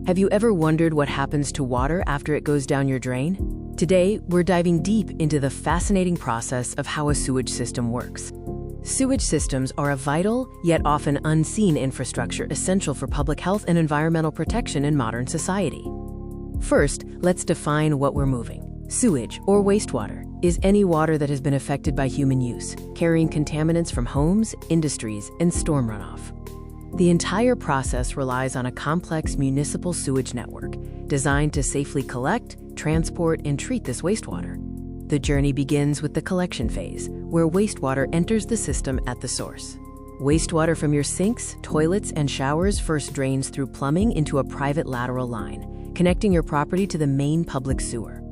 Have you ever wondered what happens to water after it goes down your drain? Today, we're diving deep into the fascinating process of how a sewage system works. Sewage systems are a vital, yet often unseen infrastructure essential for public health and environmental protection in modern society. First, let's define what we're moving. Sewage, or wastewater, is any water that has been affected by human use, carrying contaminants from homes, industries, and storm runoff. The entire process relies on a complex municipal sewage network designed to safely collect, transport, and treat this wastewater. The journey begins with the collection phase, where wastewater enters the system at the source. Wastewater from your sinks, toilets, and showers first drains through plumbing into a private lateral line, connecting your property to the main public sewer.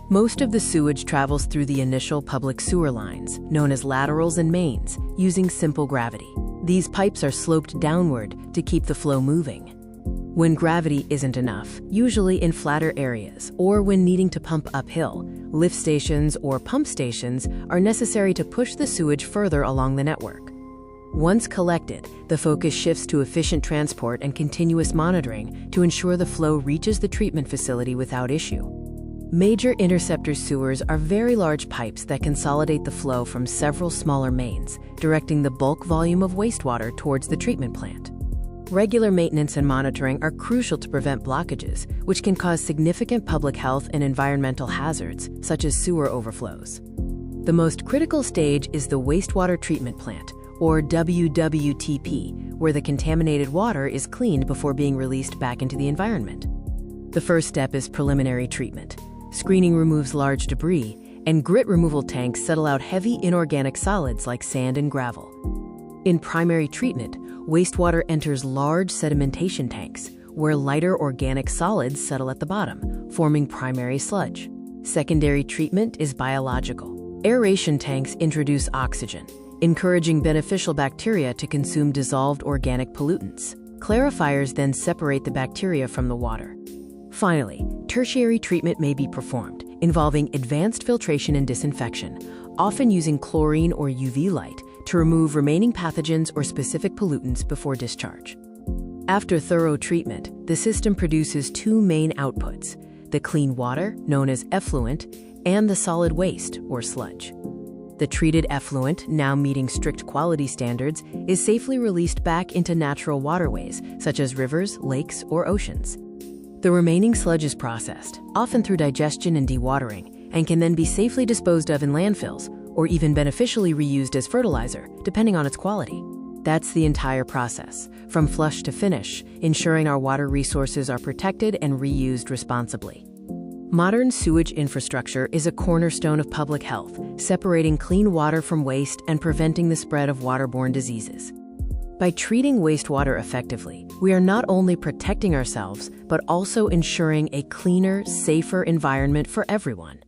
Most of the sewage travels through the initial public sewer lines, known as laterals and mains, using simple gravity. These pipes are sloped downward to keep the flow moving. When gravity isn't enough, usually in flatter areas or when needing to pump uphill, lift stations or pump stations are necessary to push the sewage further along the network. Once collected, the focus shifts to efficient transport and continuous monitoring to ensure the flow reaches the treatment facility without issue. Major interceptor sewers are very large pipes that consolidate the flow from several smaller mains, directing the bulk volume of wastewater towards the treatment plant. Regular maintenance and monitoring are crucial to prevent blockages, which can cause significant public health and environmental hazards, such as sewer overflows. The most critical stage is the wastewater treatment plant, or WWTP, where the contaminated water is cleaned before being released back into the environment. The first step is preliminary treatment. Screening removes large debris, and grit removal tanks settle out heavy inorganic solids like sand and gravel. In primary treatment, wastewater enters large sedimentation tanks, where lighter organic solids settle at the bottom, forming primary sludge. Secondary treatment is biological. Aeration tanks introduce oxygen, encouraging beneficial bacteria to consume dissolved organic pollutants. Clarifiers then separate the bacteria from the water. Finally, tertiary treatment may be performed, involving advanced filtration and disinfection, often using chlorine or UV light to remove remaining pathogens or specific pollutants before discharge. After thorough treatment, the system produces two main outputs: the clean water, known as effluent, and the solid waste, or sludge. The treated effluent, now meeting strict quality standards, is safely released back into natural waterways, such as rivers, lakes, or oceans. The remaining sludge is processed, often through digestion and dewatering, and can then be safely disposed of in landfills, or even beneficially reused as fertilizer, depending on its quality. That's the entire process, from flush to finish, ensuring our water resources are protected and reused responsibly. Modern sewage infrastructure is a cornerstone of public health, separating clean water from waste and preventing the spread of waterborne diseases. By treating wastewater effectively, we are not only protecting ourselves, but also ensuring a cleaner, safer environment for everyone.